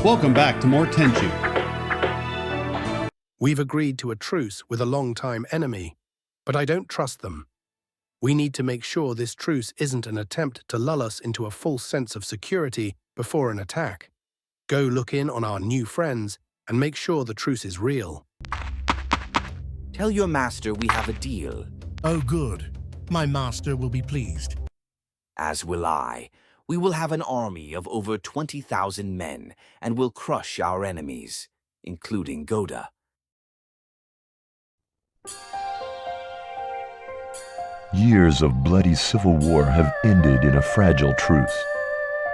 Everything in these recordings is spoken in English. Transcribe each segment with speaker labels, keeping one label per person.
Speaker 1: Welcome back to more Tenchu.
Speaker 2: We've agreed to a truce with a long-time enemy, but I don't trust them. We need to make sure this truce isn't an attempt to lull us into a false sense of security before an attack. Go look in on our new friends and make sure the truce is real.
Speaker 3: Tell your master we have a deal.
Speaker 4: Oh, good. My master will be pleased.
Speaker 3: As will I. We will have an army of over 20,000 men, and will crush our enemies, including Goda.
Speaker 5: Years of bloody civil war have ended in a fragile truce.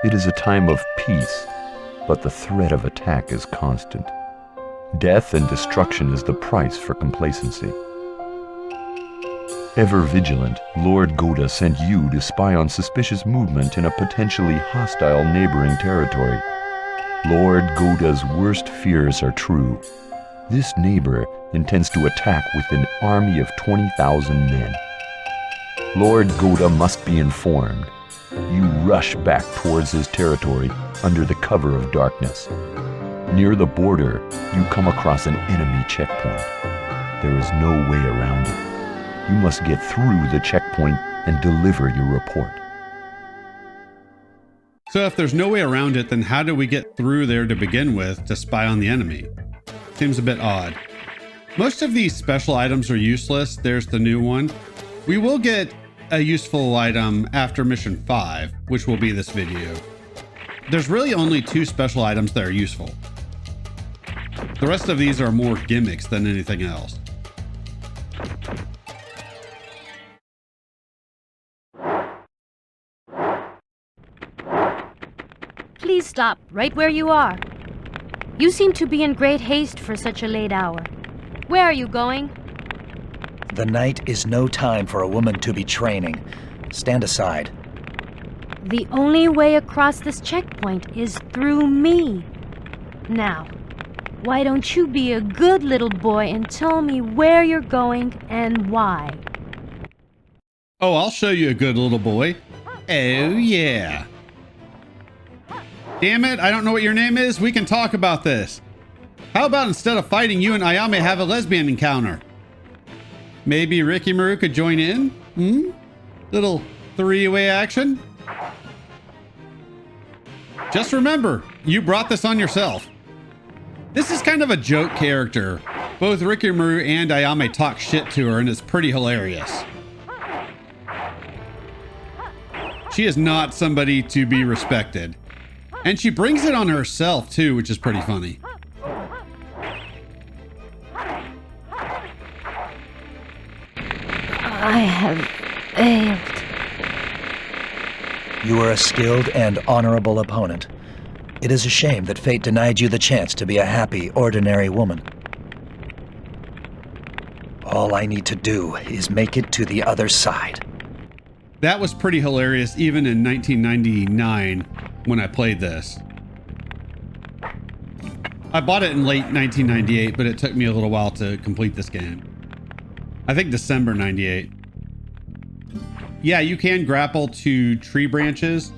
Speaker 5: It is a time of peace, but the threat of attack is constant. Death and destruction is the price for complacency. Ever vigilant, Lord Goda sent you to spy on suspicious movement in a potentially hostile neighboring territory. Lord Goda's worst fears are true. This neighbor intends to attack with an army of 20,000 men. Lord Goda must be informed. You rush back towards his territory under the cover of darkness. Near the border, you come across an enemy checkpoint. There is no way around it. You must get through the checkpoint and deliver your report.
Speaker 1: So if there's no way around it, then how do we get through there to begin with to spy on the enemy? Seems a bit odd. Most of these special items are useless. There's the new one. We will get a useful item after mission 5, which will be this video. There's really only 2 special items that are useful. The rest of these are more gimmicks than anything else.
Speaker 6: Please stop right where you are. You seem to be in great haste for such a late hour. Where are you going?
Speaker 7: The night is no time for a woman to be training. Stand aside.
Speaker 6: The only way across this checkpoint is through me. Now, why don't you be a good little boy and tell me where you're going and why?
Speaker 1: Oh, I'll show you a good little boy. Oh, yeah. Damn it, I don't know what your name is. We can talk about this. How about instead of fighting, you and Ayame have a lesbian encounter? Maybe Rikimaru could join in? Little 3-way action? Just remember, you brought this on yourself. This is kind of a joke character. Both Rikimaru and Ayame talk shit to her, and it's pretty hilarious. She is not somebody to be respected. And she brings it on herself too, which is pretty funny.
Speaker 6: I have failed.
Speaker 7: You are a skilled and honorable opponent. It is a shame that fate denied you the chance to be a happy, ordinary woman. All I need to do is make it to the other side.
Speaker 1: That was pretty hilarious even in 1999 when I played this. I bought it in late 1998, but it took me a little while to complete this game. I think December 98. Yeah, you can grapple to tree branches.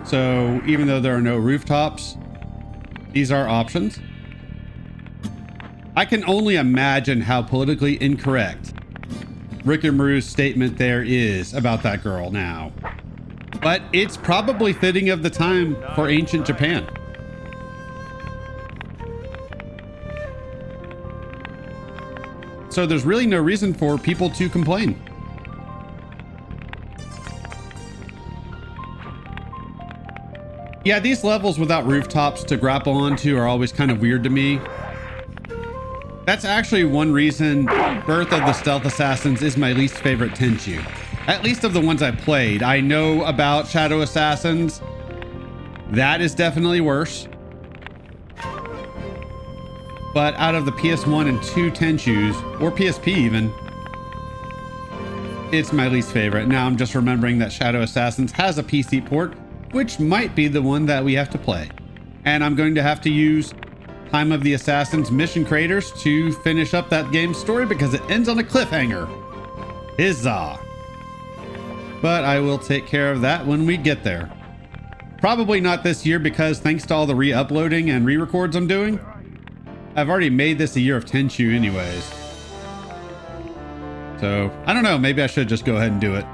Speaker 1: So even though there are no rooftops, these are options. I can only imagine how politically incorrect Rikimaru's statement there is about that girl now. But it's probably fitting of the time for ancient Japan. So there's really no reason for people to complain. Yeah, these levels without rooftops to grapple onto are always kind of weird to me. That's actually one reason Birth of the Stealth Assassins is my least favorite Tenchu. At least of the ones I played. I know about Shadow Assassins. That is definitely worse. But out of the PS1 and 2 Tenchus, or PSP even, it's my least favorite. Now I'm just remembering that Shadow Assassins has a PC port, which might be the one that we have to play. And I'm going to have to use Time of the Assassins mission creators to finish up that game's story because it ends on a cliffhanger. Huzzah! But I will take care of that when we get there. Probably not this year because thanks to all the re-uploading and re-records I'm doing, I've already made this a year of Tenchu anyways. So, I don't know, maybe I should just go ahead and do it.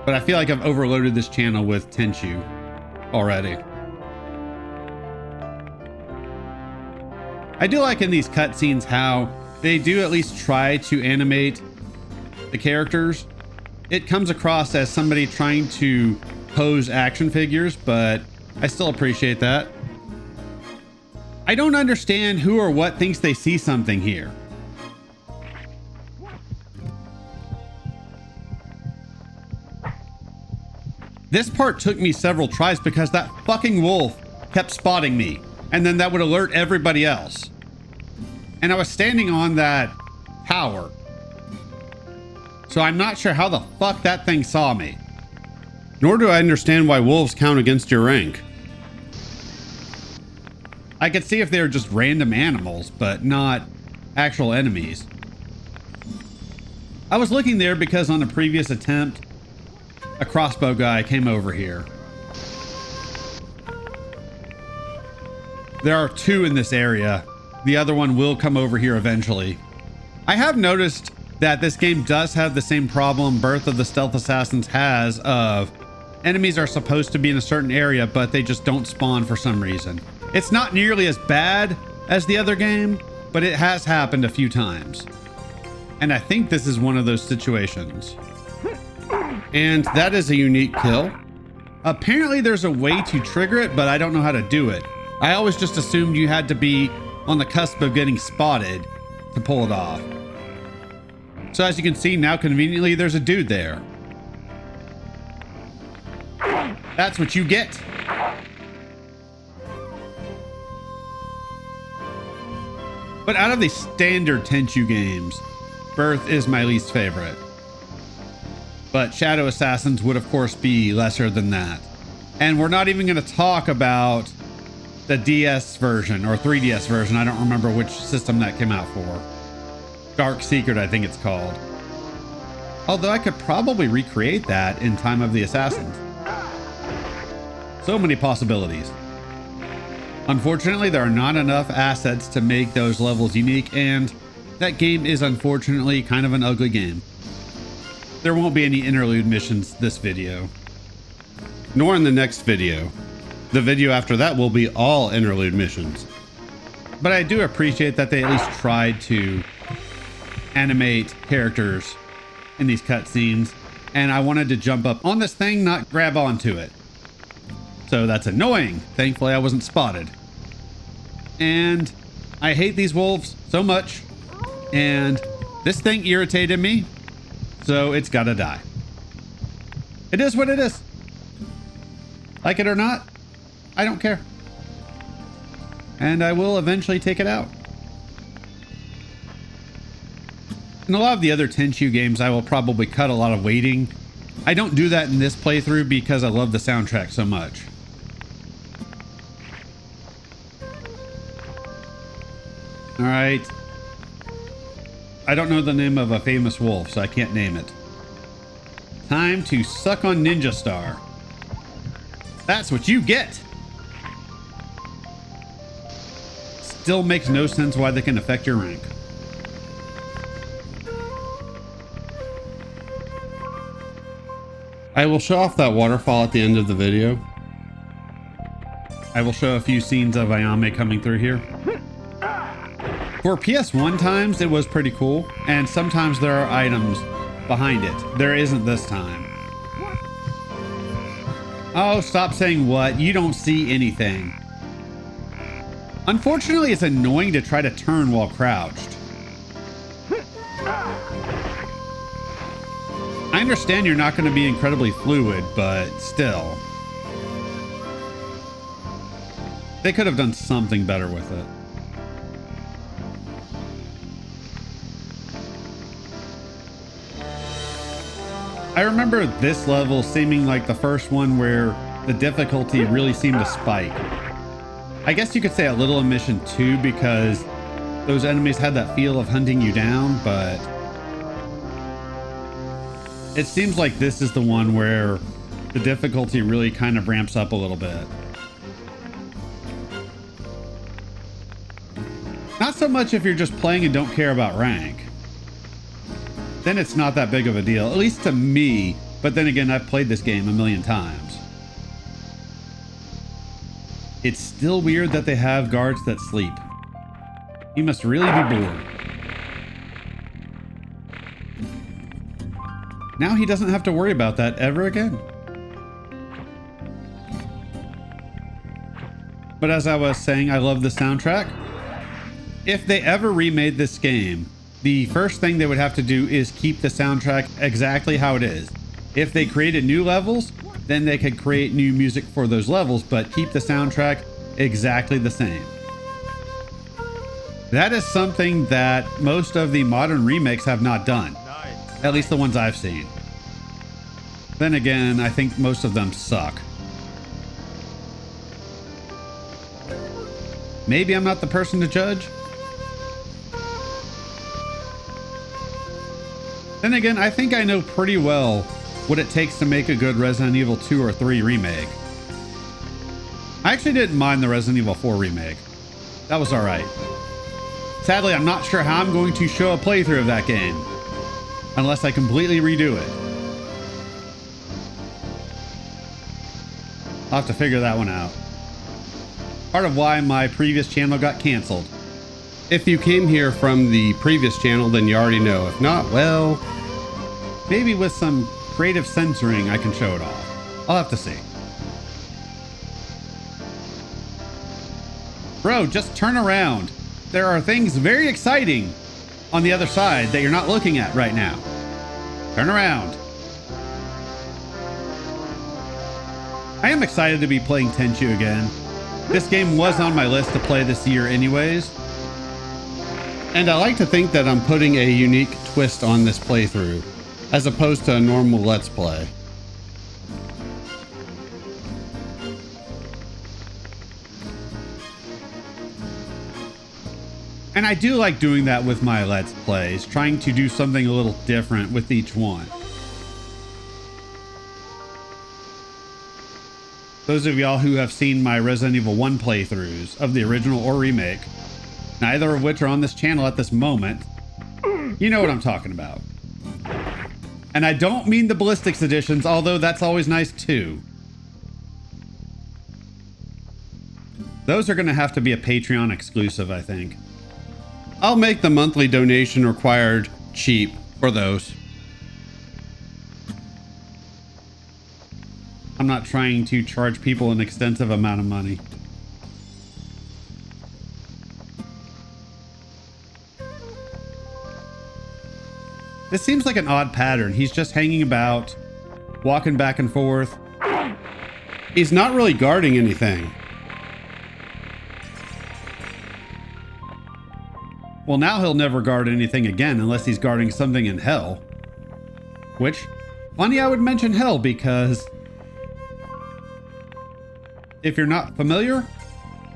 Speaker 1: But I feel like I've overloaded this channel with Tenchu already. I do like in these cutscenes how they do at least try to animate the characters. It comes across as somebody trying to pose action figures, but I still appreciate that. I don't understand who or what thinks they see something here. This part took me several tries because that fucking wolf kept spotting me, and then that would alert everybody else. And I was standing on that tower. So I'm not sure how the fuck that thing saw me. Nor do I understand why wolves count against your rank. I could see if they were just random animals, but not actual enemies. I was looking there because on a previous attempt, a crossbow guy came over here. There are two in this area. The other one will come over here eventually. I have noticed that this game does have the same problem Birth of the Stealth Assassins has of enemies are supposed to be in a certain area, but they just don't spawn for some reason. It's not nearly as bad as the other game, but it has happened a few times. And I think this is one of those situations. And that is a unique kill. Apparently there's a way to trigger it, but I don't know how to do it. I always just assumed you had to be on the cusp of getting spotted to pull it off. So as you can see now, conveniently, there's a dude there. That's what you get. But out of the standard Tenchu games, Birth is my least favorite. But Shadow Assassins would of course be lesser than that. And we're not even going to talk about the DS version or 3DS version. I don't remember which system that came out for. Dark Secret, I think it's called. Although I could probably recreate that in Time of the Assassins. So many possibilities. Unfortunately, there are not enough assets to make those levels unique, and that game is unfortunately kind of an ugly game. There won't be any interlude missions this video, nor in the next video. The video after that will be all interlude missions. But I do appreciate that they at least tried to animate characters in these cutscenes, and I wanted to jump up on this thing, not grab onto it. So that's annoying. Thankfully I wasn't spotted. And I hate these wolves so much, and this thing irritated me, so it's gotta die. It is what it is. Like it or not, I don't care. And I will eventually take it out. In a lot of the other Tenchu games, I will probably cut a lot of waiting. I don't do that in this playthrough because I love the soundtrack so much. All right. I don't know the name of a famous wolf, so I can't name it. Time to suck on Ninja Star. That's what you get. Still makes no sense why they can affect your rank. I will show off that waterfall at the end of the video. I will show a few scenes of Ayame coming through here. For PS1 times, it was pretty cool, and sometimes there are items behind it. There isn't this time. Oh, stop saying what? You don't see anything. Unfortunately, it's annoying to try to turn while crouched. I understand you're not going to be incredibly fluid, but still. They could have done something better with it. I remember this level seeming like the first one where the difficulty really seemed to spike. I guess you could say a little in Mission 2 because those enemies had that feel of hunting you down, but it seems like this is the one where the difficulty really kind of ramps up a little bit. Not so much if you're just playing and don't care about rank. Then it's not that big of a deal, at least to me. But then again, I've played this game a million times. It's still weird that they have guards that sleep. You must really be bored. Now he doesn't have to worry about that ever again. But as I was saying, I love the soundtrack. If they ever remade this game, the first thing they would have to do is keep the soundtrack exactly how it is. If they created new levels, then they could create new music for those levels, but keep the soundtrack exactly the same. That is something that most of the modern remakes have not done. At least the ones I've seen. Then again, I think most of them suck. Maybe I'm not the person to judge. Then again, I think I know pretty well what it takes to make a good Resident Evil 2 or 3 remake. I actually didn't mind the Resident Evil 4 remake. That was alright. Sadly, I'm not sure how I'm going to show a playthrough of that game, unless I completely redo it. I'll have to figure that one out. Part of why my previous channel got canceled. If you came here from the previous channel, then you already know. If not, well, maybe with some creative censoring, I can show it off. I'll have to see. Bro, just turn around. There are things very exciting on the other side that you're not looking at right now. Turn around. I am excited to be playing Tenchu again. This game was on my list to play this year anyways. And I like to think that I'm putting a unique twist on this playthrough, as opposed to a normal Let's Play. And I do like doing that with my Let's Plays, trying to do something a little different with each one. Those of y'all who have seen my Resident Evil 1 playthroughs of the original or remake, neither of which are on this channel at this moment, you know what I'm talking about. And I don't mean the ballistics editions, although that's always nice too. Those are going to have to be a Patreon exclusive, I think. I'll make the monthly donation required cheap for those. I'm not trying to charge people an extensive amount of money. This seems like an odd pattern. He's just hanging about, walking back and forth. He's not really guarding anything. Well, now he'll never guard anything again unless he's guarding something in hell. Which, funny I would mention hell because if you're not familiar,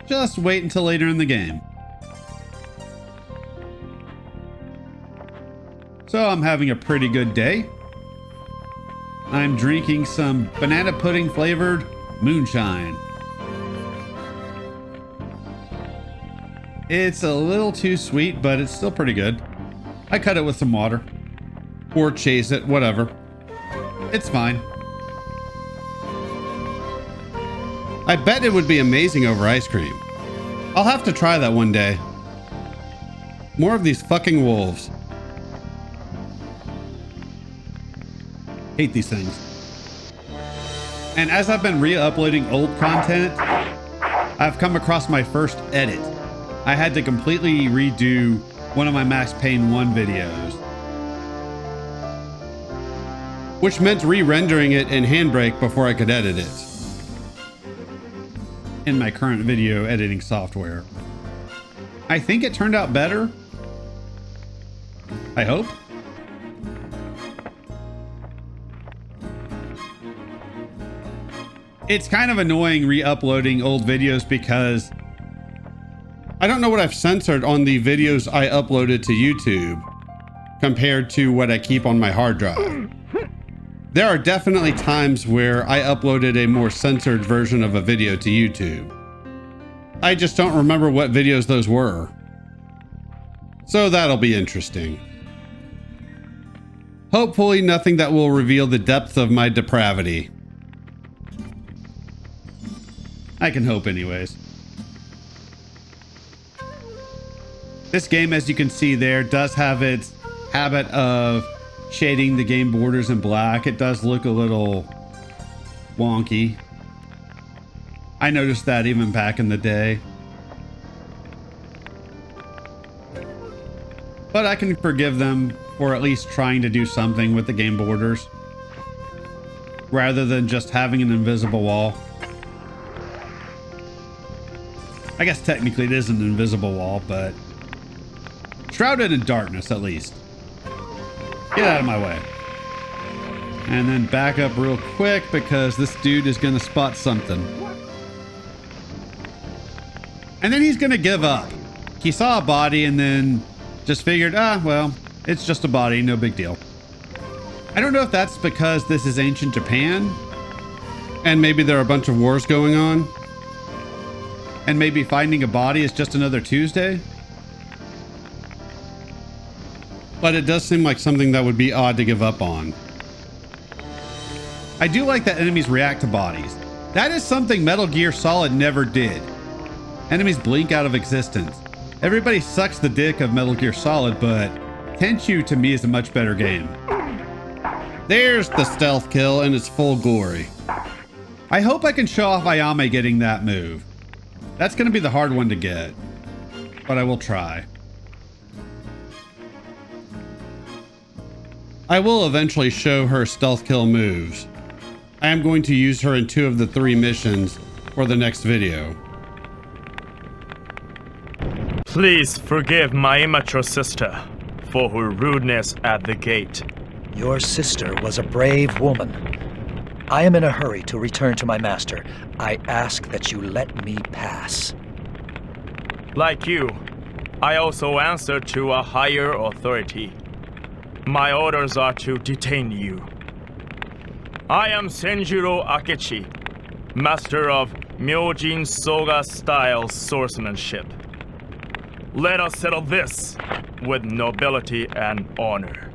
Speaker 1: just wait until later in the game. So I'm having a pretty good day. I'm drinking some banana pudding flavored moonshine. It's a little too sweet, but it's still pretty good. I cut it with some water. Or chase it, whatever. It's fine. I bet it would be amazing over ice cream. I'll have to try that one day. More of these fucking wolves. Hate these things. And as I've been re-uploading old content, I've come across my first edit. I had to completely redo one of my Max Payne 1 videos, which meant re-rendering it in Handbrake before I could edit it in my current video editing software. I think it turned out better. I hope. It's kind of annoying re-uploading old videos because I don't know what I've censored on the videos I uploaded to YouTube compared to what I keep on my hard drive. There are definitely times where I uploaded a more censored version of a video to YouTube. I just don't remember what videos those were. So that'll be interesting. Hopefully nothing that will reveal the depth of my depravity. I can hope anyways. This game, as you can see there, does have its habit of shading the game borders in black. It does look a little wonky. I noticed that even back in the day. But I can forgive them for at least trying to do something with the game borders, rather than just having an invisible wall. I guess technically it is an invisible wall, but shrouded in darkness at least. Get out of my way. And then back up real quick because this dude is gonna spot something. And then he's gonna give up. He saw a body and then just figured, well, it's just a body, no big deal. I don't know if that's because this is ancient Japan and maybe there are a bunch of wars going on. And maybe finding a body is just another Tuesday. But it does seem like something that would be odd to give up on. I do like that enemies react to bodies. That is something Metal Gear Solid never did. Enemies blink out of existence. Everybody sucks the dick of Metal Gear Solid, but Tenchu to me is a much better game. There's the stealth kill in its full glory. I hope I can show off Ayame getting that move. That's going to be the hard one to get, but I will try. I will eventually show her stealth kill moves. I am going to use her in 2 of the 3 missions for the next video.
Speaker 8: Please forgive my immature sister for her rudeness at the gate.
Speaker 7: Your sister was a brave woman. I am in a hurry to return to my master. I ask that you let me pass.
Speaker 8: Like you, I also answer to a higher authority. My orders are to detain you. I am Senjuro Akechi, master of Myojin Soga style swordsmanship. Let us settle this with nobility and honor.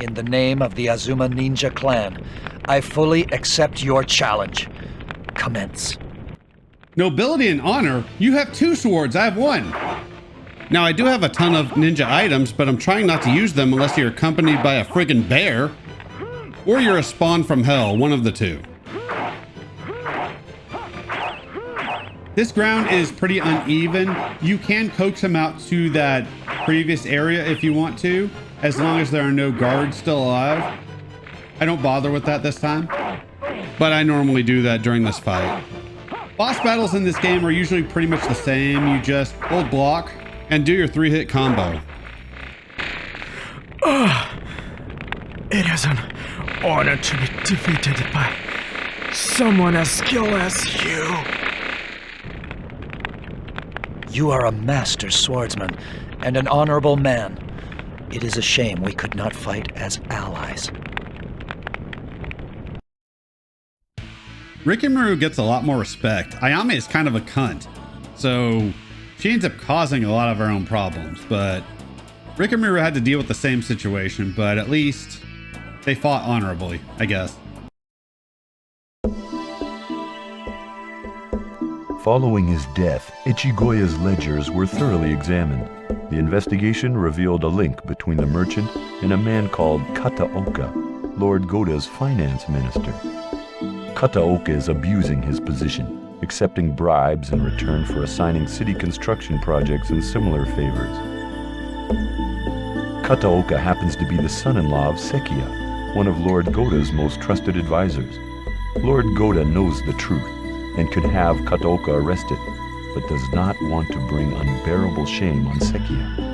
Speaker 7: In the name of the Azuma Ninja clan, I fully accept your challenge. Commence.
Speaker 1: Nobility and honor? You have 2 swords, I have 1. Now I do have a ton of ninja items, but I'm trying not to use them unless you're accompanied by a friggin' bear. Or you're a spawn from hell, one of the 2. This ground is pretty uneven. You can coax him out to that previous area if you want to, as long as there are no guards still alive. I don't bother with that this time, but I normally do that during this fight. Boss battles in this game are usually pretty much the same. You just hold block and do your 3-hit combo.
Speaker 8: It is an honor to be defeated by someone as skilled as you.
Speaker 7: You are a master swordsman and an honorable man. It is a shame we could not fight as allies.
Speaker 1: Rikimaru gets a lot more respect. Ayame is kind of a cunt, so she ends up causing a lot of her own problems, but Rikimaru had to deal with the same situation, but at least they fought honorably, I guess.
Speaker 5: Following his death, Ichigoya's ledgers were thoroughly examined. The investigation revealed a link between the merchant and a man called Kataoka, Lord Goda's finance minister. Kataoka is abusing his position, accepting bribes in return for assigning city construction projects and similar favors. Kataoka happens to be the son-in-law of Sekiya, one of Lord Goda's most trusted advisors. Lord Goda knows the truth and could have Kataoka arrested, but does not want to bring unbearable shame on Sekiya.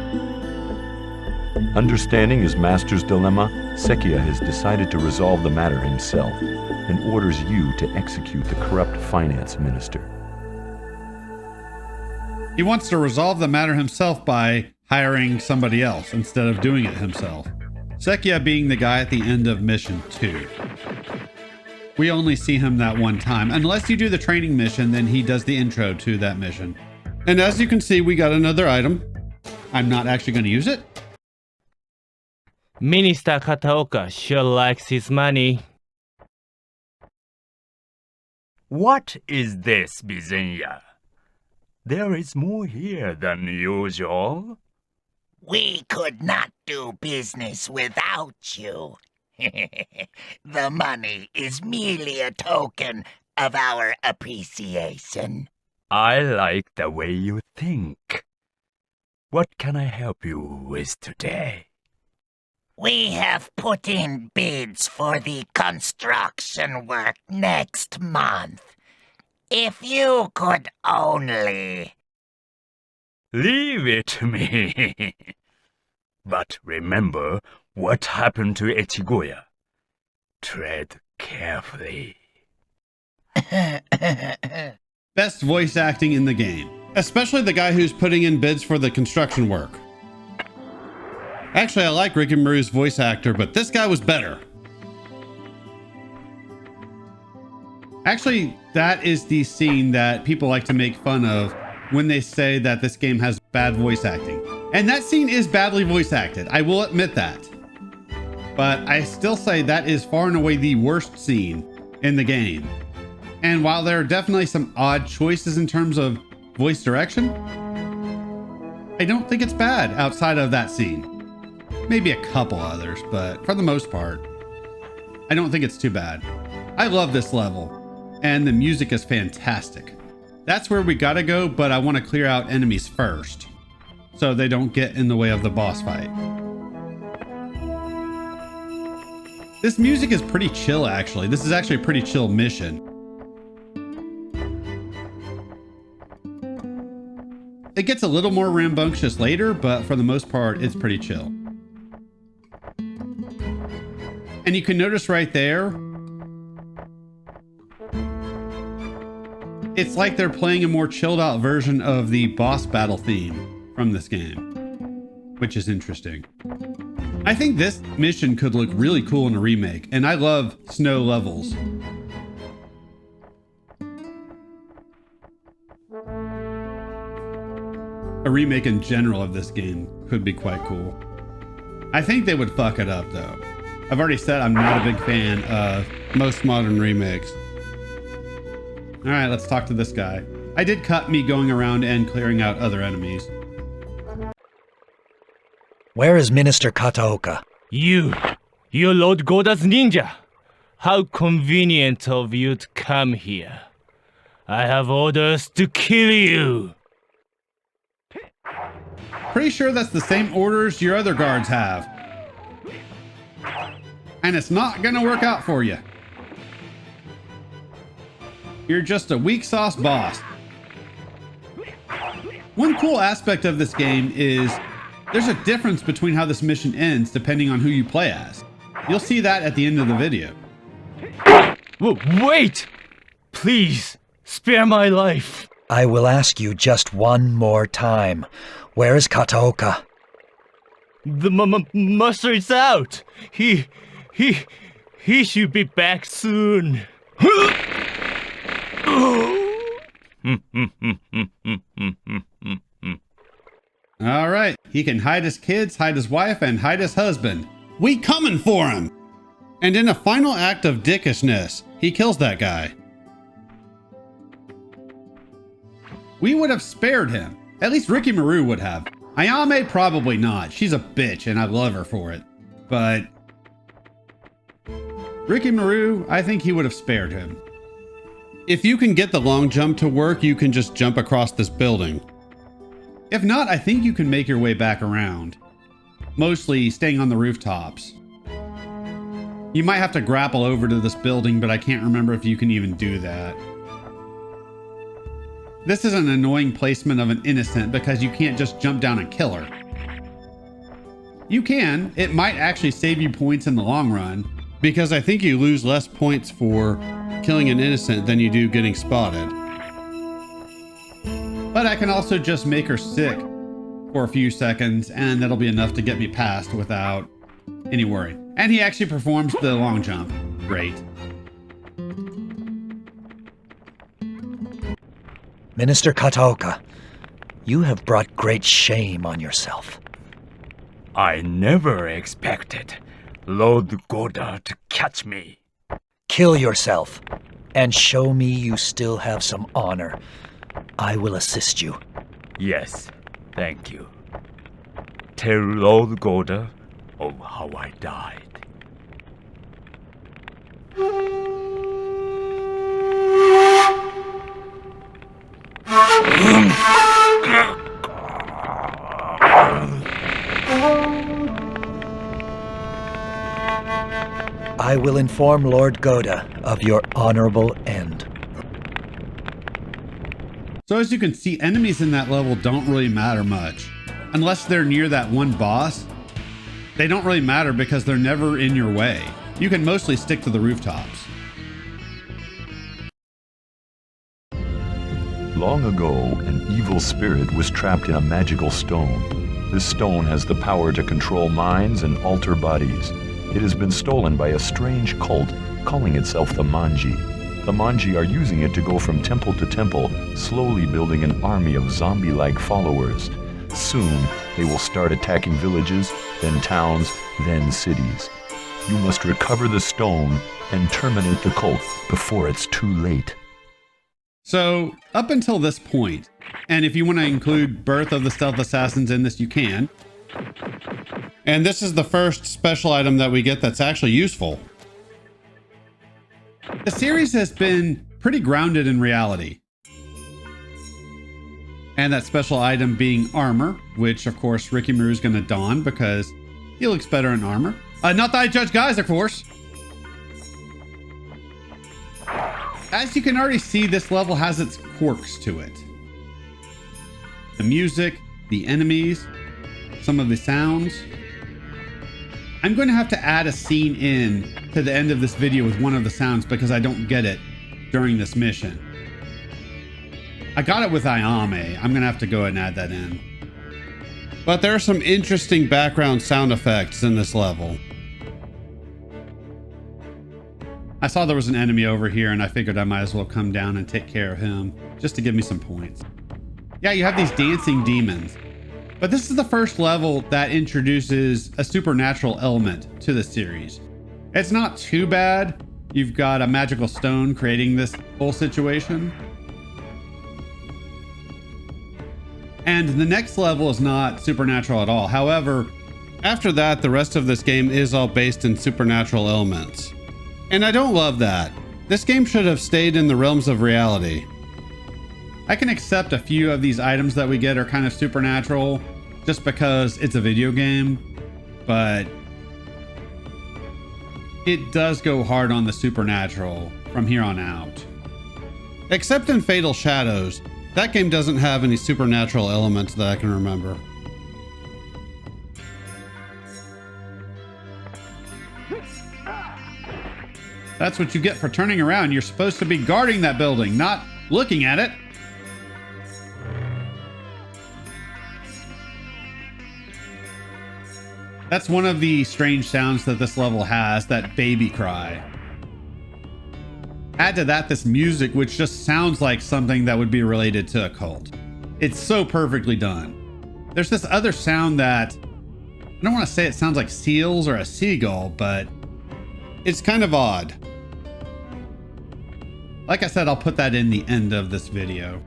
Speaker 5: Understanding his master's dilemma, Sekiya has decided to resolve the matter himself and orders you to execute the corrupt finance minister.
Speaker 1: He wants to resolve the matter himself by hiring somebody else instead of doing it himself. Sekia being the guy at the end of mission 2. We only see him that one time. Unless you do the training mission, then he does the intro to that mission. And as you can see, we got another item. I'm not actually going to use it.
Speaker 8: Minister Kataoka sure likes his money.
Speaker 9: What is this, Bizenya? There is more here than usual.
Speaker 10: We could not do business without you. The money is merely a token of our appreciation.
Speaker 9: I like the way you think. What can I help you with today?
Speaker 10: We have put in bids for the construction work next month. If you could only...
Speaker 9: Leave it to me. But remember what happened to Echigoya. Tread carefully.
Speaker 1: Best voice acting in the game. Especially the guy who's putting in bids for the construction work. Actually, I like Ricky Maru's voice actor, but this guy was better. Actually, that is the scene that people like to make fun of when they say that this game has bad voice acting. And that scene is badly voice acted. I will admit that. But I still say that is far and away the worst scene in the game. And while there are definitely some odd choices in terms of voice direction, I don't think it's bad outside of that scene. Maybe a couple others, but for the most part, I don't think it's too bad. I love this level, and the music is fantastic. That's where we gotta go, but I want to clear out enemies first, so they don't get in the way of the boss fight. This music is pretty chill, actually. This is actually a pretty chill mission. It gets a little more rambunctious later, but for the most part, it's pretty chill. And you can notice right there, it's like they're playing a more chilled out version of the boss battle theme from this game, which is interesting. I think this mission could look really cool in a remake, and I love snow levels. A remake in general of this game could be quite cool. I think they would fuck it up though. I've already said I'm not a big fan of most modern remakes. All right, let's talk to this guy. I did cut me going around and clearing out other enemies.
Speaker 7: Where is Minister Kataoka?
Speaker 8: You're Lord Goda's ninja. How convenient of you to come here. I have orders to kill you.
Speaker 1: Pretty sure that's the same orders your other guards have. And it's not gonna work out for you. You're just a weak sauce boss. One cool aspect of this game is there's a difference between how this mission ends depending on who you play as. You'll see that at the end of the video.
Speaker 8: Wait! Please, spare my life.
Speaker 7: I will ask you just one more time. Where is Kataoka?
Speaker 8: The master is out. He should be back soon.
Speaker 1: All right, he can hide his kids, hide his wife, and hide his husband. We coming for him! And in a final act of dickishness, he kills that guy. We would have spared him. At least Ricky Maru would have. Ayame probably not. She's a bitch and I love her for it. But Ricky Maru, I think he would have spared him. If you can get the long jump to work, you can just jump across this building. If not, I think you can make your way back around. Mostly staying on the rooftops. You might have to grapple over to this building, but I can't remember if you can even do that. This is an annoying placement of an innocent because you can't just jump down and kill her. You can. It might actually save you points in the long run, because I think you lose less points for killing an innocent than you do getting spotted. But I can also just make her sick for a few seconds, and that'll be enough to get me past without any worry. And he actually performs the long jump. Great.
Speaker 7: Minister Kataoka, you have brought great shame on yourself.
Speaker 9: I never expected Lord Goda to catch me.
Speaker 7: Kill yourself and show me you still have some honor. I will assist you.
Speaker 9: Yes, thank you. Tell Lord Goda of how I died.
Speaker 7: I will inform Lord Goda of your honorable end.
Speaker 1: So as you can see, enemies in that level don't really matter much. Unless they're near that one boss, they don't really matter because they're never in your way. You can mostly stick to the rooftops.
Speaker 5: Long ago, an evil spirit was trapped in a magical stone. This stone has the power to control minds and alter bodies. It has been stolen by a strange cult calling itself the Manji. The Manji are using it to go from temple to temple, slowly building an army of zombie-like followers. Soon, they will start attacking villages, then towns, then cities. You must recover the stone and terminate the cult before it's too late.
Speaker 1: So, up until this point, and if you want to include Birth of the Stealth Assassins in this, you can. And this is the first special item that we get that's actually useful. The series has been pretty grounded in reality. And that special item being armor, which of course Ricky Maru is going to don because he looks better in armor. Not that I judge guys, of course. As you can already see, this level has its quirks to it. The music, the enemies, some of the sounds. I'm going to have to add a scene in to the end of this video with one of the sounds because I don't get it during this mission. I got it with Ayame. I'm going to have to go ahead and add that in. But there are some interesting background sound effects in this level. I saw there was an enemy over here and I figured I might as well come down and take care of him just to give me some points. Yeah, you have these dancing demons. But this is the first level that introduces a supernatural element to the series. It's not too bad. You've got a magical stone creating this whole situation. And the next level is not supernatural at all. However, after that, the rest of this game is all based in supernatural elements. And I don't love that. This game should have stayed in the realms of reality. I can accept a few of these items that we get are kind of supernatural just because it's a video game, but it does go hard on the supernatural from here on out. Except in Fatal Shadows, that game doesn't have any supernatural elements that I can remember. That's what you get for turning around. You're supposed to be guarding that building, not looking at it. That's one of the strange sounds that this level has, that baby cry. Add to that this music, which just sounds like something that would be related to a cult. It's so perfectly done. There's this other sound that, I don't want to say it sounds like seals or a seagull, but it's kind of odd. Like I said, I'll put that in the end of this video.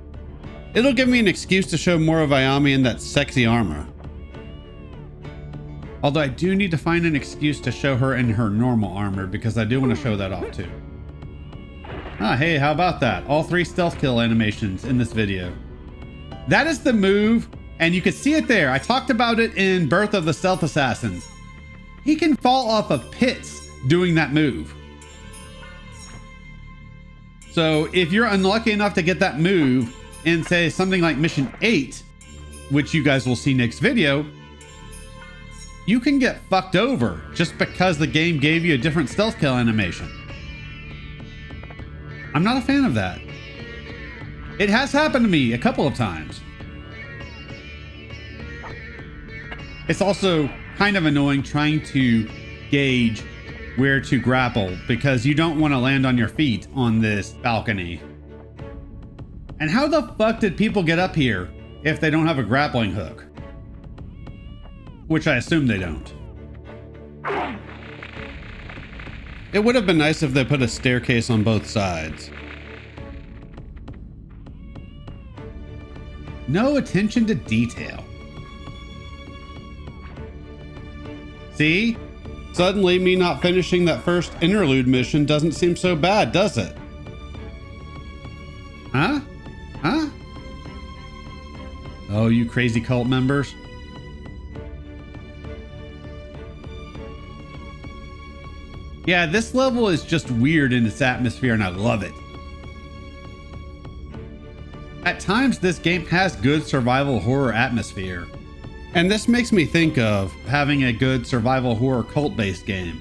Speaker 1: It'll give me an excuse to show more of Ayame in that sexy armor. Although I do need to find an excuse to show her in her normal armor because I do want to show that off too. Ah, hey, how about that? All 3 stealth kill animations in this video. That is the move, and you can see it there. I talked about it in Birth of the Stealth Assassins. He can fall off of pits doing that move. So if you're unlucky enough to get that move in, say, something like Mission 8, which you guys will see next video, you can get fucked over just because the game gave you a different stealth kill animation. I'm not a fan of that. It has happened to me a couple of times. It's also kind of annoying trying to gauge where to grapple because you don't want to land on your feet on this balcony. And how the fuck did people get up here if they don't have a grappling hook? Which I assume they don't. It would have been nice if they put a staircase on both sides. No attention to detail. See? Suddenly, me not finishing that first interlude mission doesn't seem so bad, does it? Huh? Huh? Oh, you crazy cult members. Yeah, this level is just weird in its atmosphere and I love it. At times, this game has good survival horror atmosphere. And this makes me think of having a good survival horror cult-based game.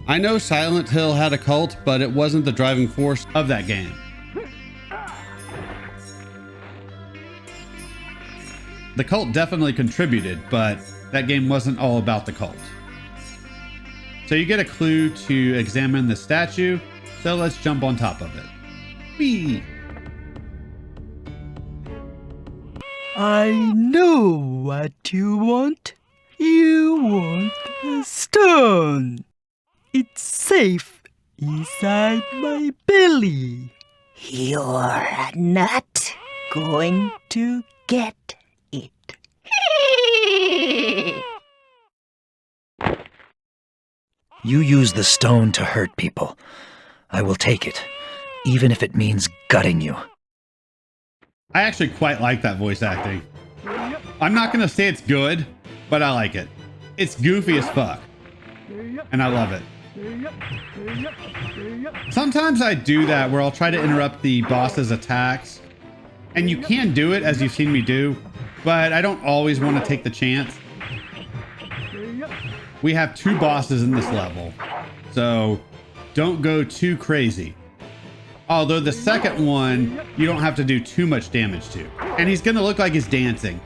Speaker 1: I know Silent Hill had a cult, but it wasn't the driving force of that game. The cult definitely contributed, but that game wasn't all about the cult. So you get a clue to examine the statue, so let's jump on top of it. Whee!
Speaker 11: I know what you want. You want a stone. It's safe inside my belly.
Speaker 10: You're not going to get it.
Speaker 7: You use the stone to hurt people. I will take it, even if it means gutting you.
Speaker 1: I actually quite like that voice acting. I'm not gonna say it's good, but I like it. It's goofy as fuck. And I love it. Sometimes I do that where I'll try to interrupt the boss's attacks. And you can do it, as you've seen me do, but I don't always want to take the chance. We have 2 bosses in this level, so don't go too crazy. Although the second one, you don't have to do too much damage to. And he's gonna look like he's dancing.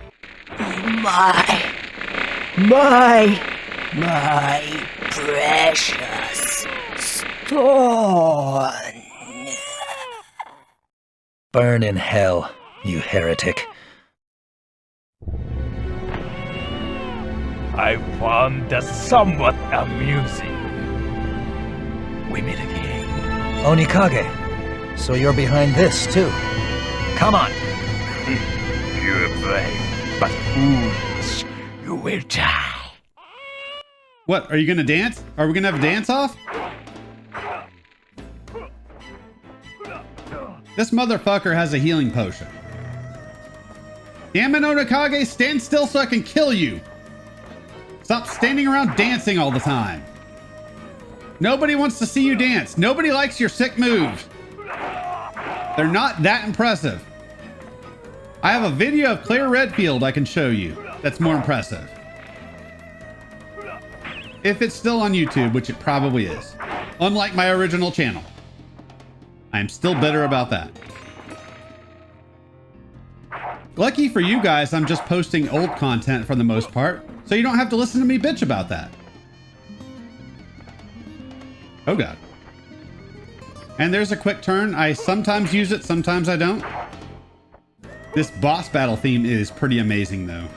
Speaker 10: My precious stone.
Speaker 7: Burn in hell, you heretic.
Speaker 9: I found that somewhat amusing. We meet again.
Speaker 7: Onikage, so you're behind this too. Come on.
Speaker 9: You're brave, but foolish. You will die.
Speaker 1: What, are you gonna dance? Are we gonna have a dance-off? This motherfucker has a healing potion. Damn it, Onikage, stand still so I can kill you. Stop standing around dancing all the time. Nobody wants to see you dance. Nobody likes your sick moves. They're not that impressive. I have a video of Claire Redfield I can show you that's more impressive. If it's still on YouTube, which it probably is. Unlike my original channel. I am still bitter about that. Lucky for you guys, I'm just posting old content for the most part, so you don't have to listen to me bitch about that. Oh god. And there's a quick turn. I sometimes use it, sometimes I don't. This boss battle theme is pretty amazing though.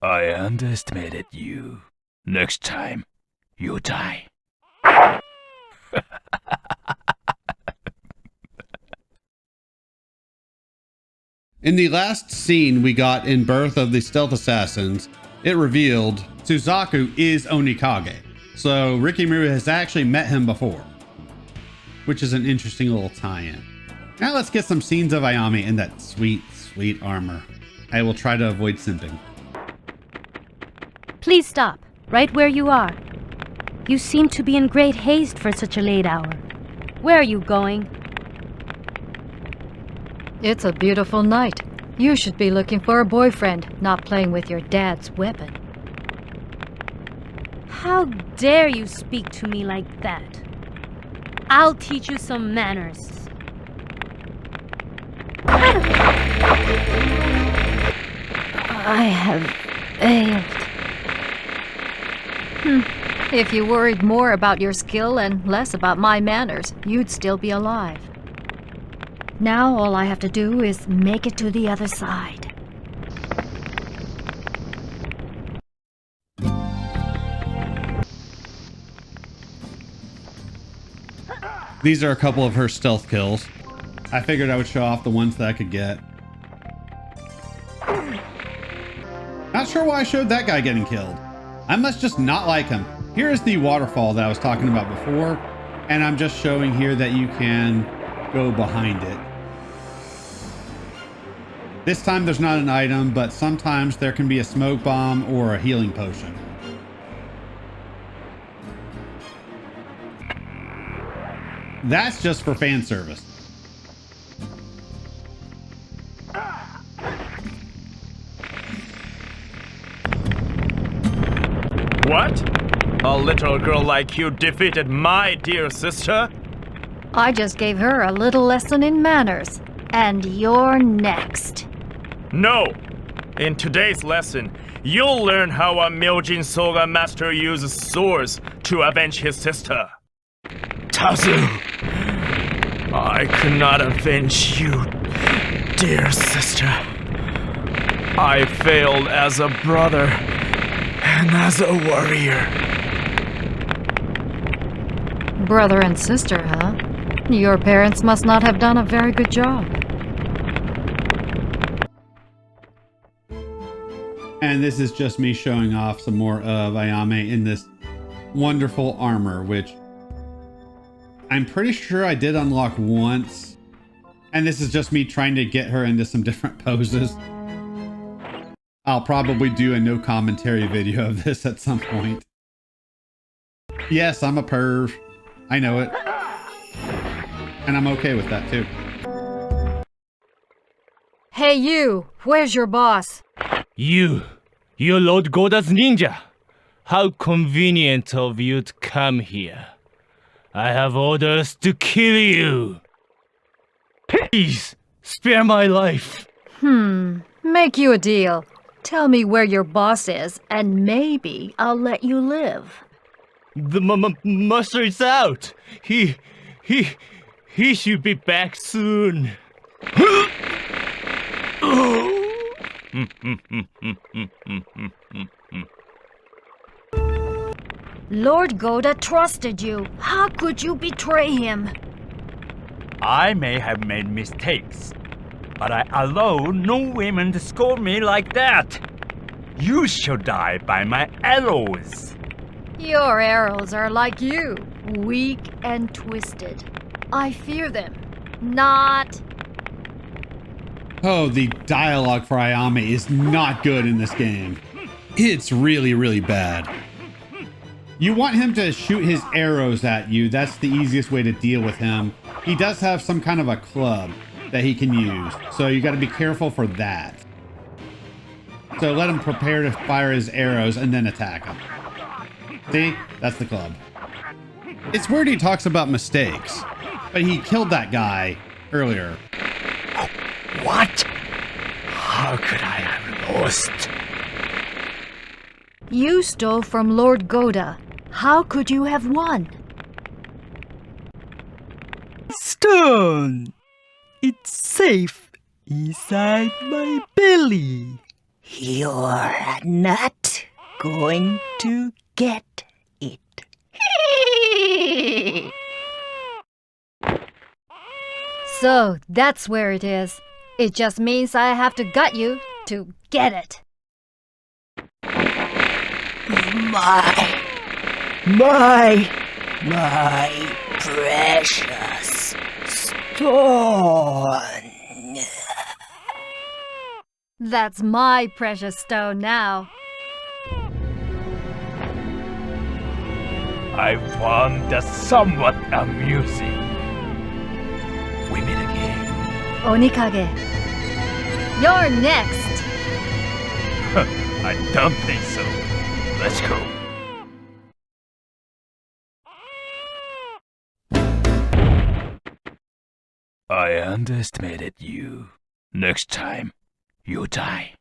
Speaker 9: I underestimated you. Next time, you die.
Speaker 1: In the last scene we got in Birth of the Stealth Assassins, it revealed Suzaku is Onikage. So Rikimaru has actually met him before, which is an interesting little tie-in. Now let's get some scenes of Ayami in that sweet, sweet armor. I will try to avoid simping.
Speaker 6: Please stop, right where you are. You seem to be in great haste for such a late hour. Where are you going?
Speaker 12: It's a beautiful night. You should be looking for a boyfriend, not playing with your dad's weapon.
Speaker 6: How dare you speak to me like that? I'll teach you some manners. I have failed.
Speaker 12: If you worried more about your skill and less about my manners, you'd still be alive. Now all I have to do is make it to the other side.
Speaker 1: These are a couple of her stealth kills. I figured I would show off the ones that I could get. Not sure why I showed that guy getting killed. I must just not like him. Here is the waterfall that I was talking about before, and I'm just showing here that you can go behind it. This time there's not an item, but sometimes there can be a smoke bomb or a healing potion. That's just for fan service.
Speaker 8: What? A little girl like you defeated my dear sister?
Speaker 12: I just gave her a little lesson in manners. And you're next.
Speaker 8: No! In today's lesson, you'll learn how a Myojin Soga master uses swords to avenge his sister. Tazu! I could not avenge you, dear sister. I failed as a brother and as a warrior.
Speaker 12: Brother and sister, huh? Your parents must not have done a very good job.
Speaker 1: And this is just me showing off some more of Ayame in this wonderful armor, which I'm pretty sure I did unlock once. And this is just me trying to get her into some different poses. I'll probably do a no commentary video of this at some point. Yes, I'm a perv. I know it. And I'm okay with that too.
Speaker 12: Hey you, where's your boss?
Speaker 13: You're Lord Goda's ninja. How convenient of you to come here. I have orders to kill you. Please, spare my life.
Speaker 12: Make you a deal. Tell me where your boss is, and maybe I'll let you live.
Speaker 13: The master is out. He should be back soon.
Speaker 6: Lord Goda trusted you. How could you betray him?
Speaker 9: I may have made mistakes, but I allow no women to scold me like that. You shall die by my arrows.
Speaker 12: Your arrows are like you, weak and twisted. I fear them. Not.
Speaker 1: Oh, the dialogue for Ayame is not good in this game. It's really, really bad. You want him to shoot his arrows at you. That's the easiest way to deal with him. He does have some kind of a club that he can use, so you got to be careful for that. So let him prepare to fire his arrows and then attack him. See? That's the club. It's weird he talks about mistakes, but he killed that guy earlier.
Speaker 9: What? How could I have lost?
Speaker 6: You stole from Lord Goda. How could you have won?
Speaker 11: Stone! It's safe inside my belly.
Speaker 10: You're not going to get it.
Speaker 12: So, that's where it is. It just means I have to gut you to get it.
Speaker 10: My precious stone.
Speaker 12: That's my precious stone now.
Speaker 9: I found that somewhat amusing. We meet again.
Speaker 12: Onikage, you're next.
Speaker 9: I don't think so. Let's go. I underestimated you. Next time, you die.